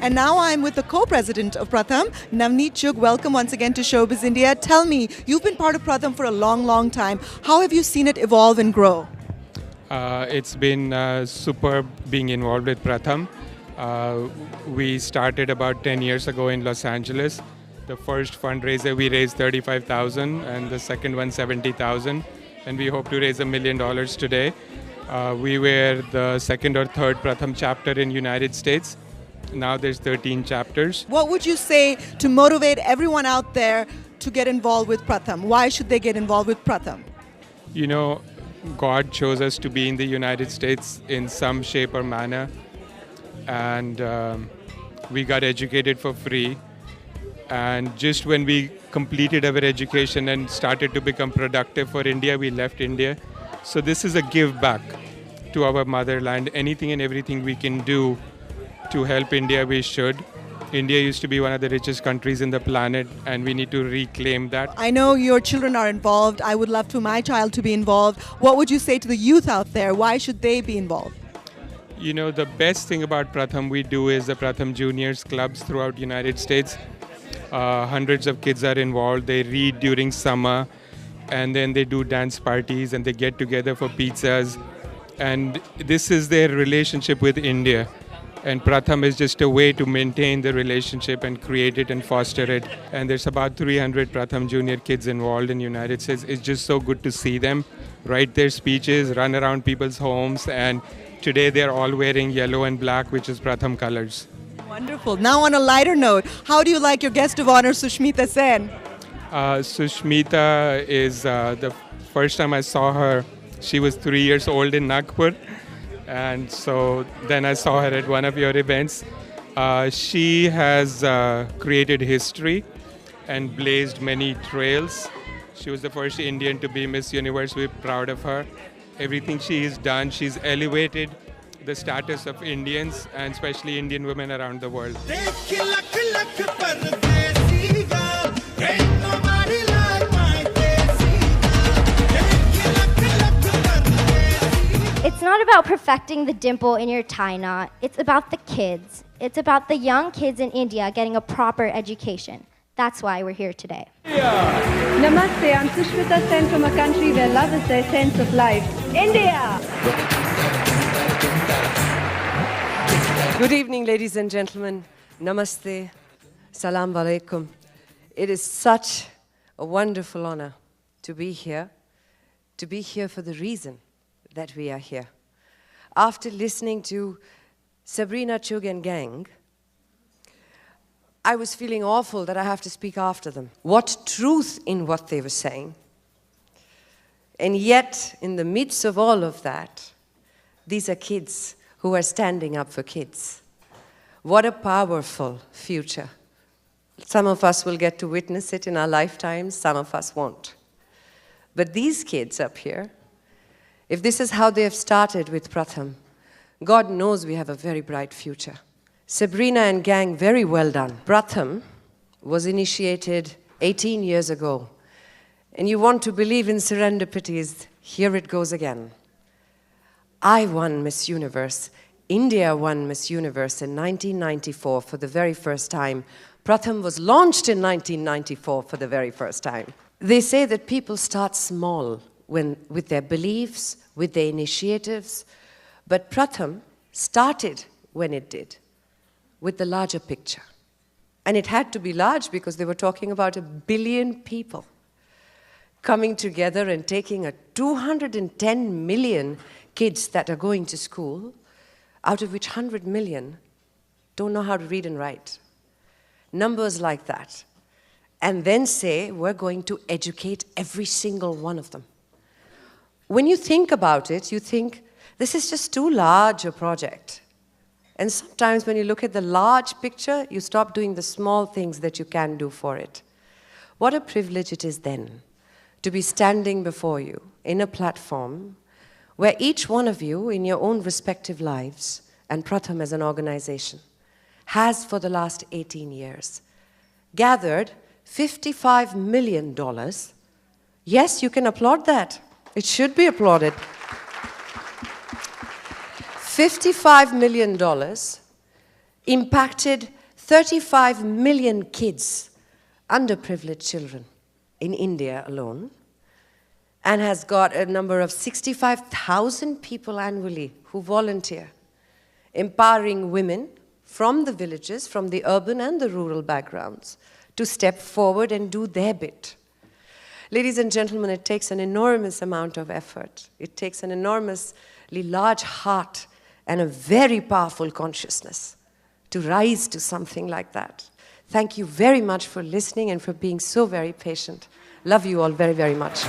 And now I'm with the co-president of Pratham, Navneet Chugh. Welcome once again to Showbiz India. Tell me, you've been part of Pratham for a long, long time. How have you seen it evolve and grow? It's been superb being involved with Pratham. We started about 10 years ago in Los Angeles. The first fundraiser we raised $35,000 and the second one $70,000. And we hope to raise $1 million today. We were the second or third Pratham chapter in United States. Now there's 13 chapters. What would you say to motivate everyone out there to get involved with Pratham? Why should they get involved with Pratham? You know, God chose us to be in the United States in some shape or manner. And we got educated for free. And just when we completed our education and started to become productive for India, we left India. So this is a give back to our motherland. Anything and everything we can do to help India, we should. India used to be one of the richest countries in the planet, and we need to reclaim that. I know your children are involved. I would love for my child to be involved. What would you say to the youth out there? Why should they be involved? You know, the best thing about Pratham we do is the Pratham Juniors clubs throughout United States. Hundreds of kids are involved. They read during summer, and then they do dance parties, and they get together for pizzas. And this is their relationship with India. And Pratham is just a way to maintain the relationship and create it and foster it. And there's about 300 Pratham Junior kids involved in the United States. It's just so good to see them write their speeches, run around people's homes. And today they're all wearing yellow and black, which is Pratham colors. Wonderful. Now on a lighter note, how do you like your guest of honor, Sushmita Sen? Sushmita is the first time I saw her, she was 3 years old in Nagpur. And so then I saw her at one of your events. She has created history and blazed many trails. She was the first Indian to be Miss Universe. We're proud of her. Everything she has done, she's elevated the status of Indians and especially Indian women around the world. It's not about perfecting the dimple in your tie knot. It's about the kids. It's about the young kids in India getting a proper education. That's why we're here today. Namaste, I'm Sushmita Sen from a country where love is the essence of life. India! Good evening, ladies and gentlemen. Namaste. Salam alaikum. It is such a wonderful honor to be here for the reason that we are here. After listening to Sabrina Chugh and gang, I was feeling awful that I have to speak after them. What truth in what they were saying. And yet, in the midst of all of that, these are kids who are standing up for kids. What a powerful future. Some of us will get to witness it in our lifetimes, some of us won't. But these kids up here, if this is how they have started with Pratham, God knows we have a very bright future. Sabrina and gang, very well done. Pratham was initiated 18 years ago. And you want to believe in serendipities, here it goes again. I won Miss Universe. India won Miss Universe in 1994 for the very first time. Pratham was launched in 1994 for the very first time. They say that people start small with their beliefs, with their initiatives, but Pratham started when it did, with the larger picture. And it had to be large because they were talking about 1 billion people coming together and taking 210 million kids that are going to school, out of which 100 million don't know how to read and write. Numbers like that. And then say, we're going to educate every single one of them. When you think about it, you think, this is just too large a project. And sometimes when you look at the large picture, you stop doing the small things that you can do for it. What a privilege it is then to be standing before you in a platform where each one of you in your own respective lives, and Pratham as an organization, has for the last 18 years gathered $55 million. Yes, you can applaud that. It should be applauded. $55 million impacted 35 million kids, underprivileged children in India alone, and has got a number of 65,000 people annually who volunteer, empowering women from the villages, from the urban and the rural backgrounds, to step forward and do their bit. Ladies and gentlemen, it takes an enormous amount of effort. It takes an enormously large heart and a very powerful consciousness to rise to something like that. Thank you very much for listening and for being so very patient. Love you all very, very much.